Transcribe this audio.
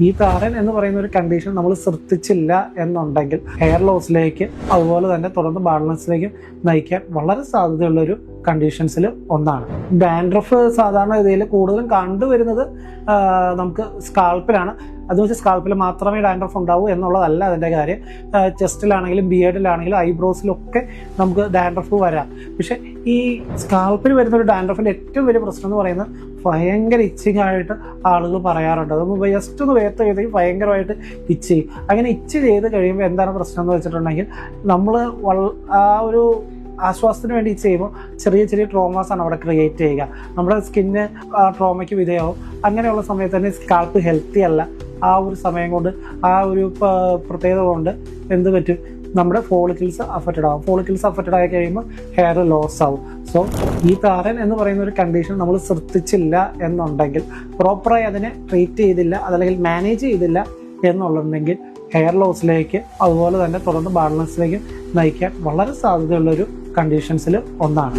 ഈ താരൻ എന്ന് പറയുന്ന ഒരു കണ്ടീഷൻ നമ്മൾ ശ്രദ്ധിച്ചില്ല എന്നുണ്ടെങ്കിൽ ഹെയർ ലോസിലേക്ക് അതുപോലെ തന്നെ തുടർന്ന് ബാലൻസിലേക്കും നയിക്കാൻ വളരെ സാധ്യതയുള്ള ഒരു കണ്ടീഷൻസിൽ ഒന്നാണ്. ഡാൻഡ്രഫ് സാധാരണ ഗതിയിൽ കൂടുതലും കണ്ടുവരുന്നത് നമുക്ക് സ്കാൾപ്പിലാണ്. അതെന്ന് വെച്ചാൽ സ്കാൾപ്പിൽ മാത്രമേ ഡാൻഡ്രഫ് ഉണ്ടാവൂ എന്നുള്ളതല്ല അതിൻ്റെ കാര്യം. ചെസ്റ്റിലാണെങ്കിലും ബിയേർഡിലാണെങ്കിലും ഐബ്രോസിലൊക്കെ നമുക്ക് ഡാൻഡ്രഫ് വരാം. പക്ഷെ ഈ സ്കാൾപ്പിൽ വരുന്ന ഒരു ഡാൻഡ്രഫിൻ്റെ ഏറ്റവും വലിയ പ്രശ്നം എന്ന് പറയുന്നത് ഭയങ്കര ഇച്ചിങ് ആയിട്ട് ആളുകൾ പറയാറുണ്ട്. അതൊന്ന് ജസ്റ്റ് ഒന്ന് വേർത്ത് ചെയ്തെങ്കിൽ ഭയങ്കരമായിട്ട് ഇച്ച് ചെയ്യും. അങ്ങനെ ഇച്ച് ചെയ്ത് കഴിയുമ്പോൾ എന്താണ് പ്രശ്നം എന്ന് വെച്ചിട്ടുണ്ടെങ്കിൽ നമ്മൾ ആ ഒരു ആശ്വാസത്തിന് വേണ്ടി ചെയ്യുമ്പോൾ ചെറിയ ചെറിയ ട്രോമാസാണ് അവിടെ ക്രിയേറ്റ് ചെയ്യുക. നമ്മുടെ സ്കിന്ന് ആ ട്രോമയ്ക്ക് വിധേയമാവും. അങ്ങനെയുള്ള സമയത്ത് തന്നെ സ്കാൾപ്പ് ഹെൽത്തി അല്ല. ആ ഒരു സമയം കൊണ്ട് ആ ഒരു പ്രത്യേകത കൊണ്ട് എന്ത് പറ്റും, നമ്മുടെ ഫോളിക്കിൾസ് അഫക്റ്റഡ് ആവും. ഫോളിക്കിൾസ് അഫക്റ്റഡ് ആയി കഴിയുമ്പോൾ ഹെയർ ലോസ് ആവും. സോ ഈ താരൻ എന്ന് പറയുന്ന ഒരു കണ്ടീഷൻ നമ്മൾ ശ്രദ്ധിച്ചില്ല എന്നുണ്ടെങ്കിൽ, പ്രോപ്പറായി അതിനെ ട്രീറ്റ് ചെയ്തില്ല, അതല്ലെങ്കിൽ മാനേജ് ചെയ്തില്ല എന്നുണ്ടെങ്കിൽ ഹെയർ ലോസിലേക്ക് അതുപോലെ തന്നെ തുടർന്ന് ബാലൻസിലേക്ക് നയിക്കാൻ വളരെ സാധ്യതയുള്ളൊരു കണ്ടീഷൻസിൽ ഒന്നാണ്.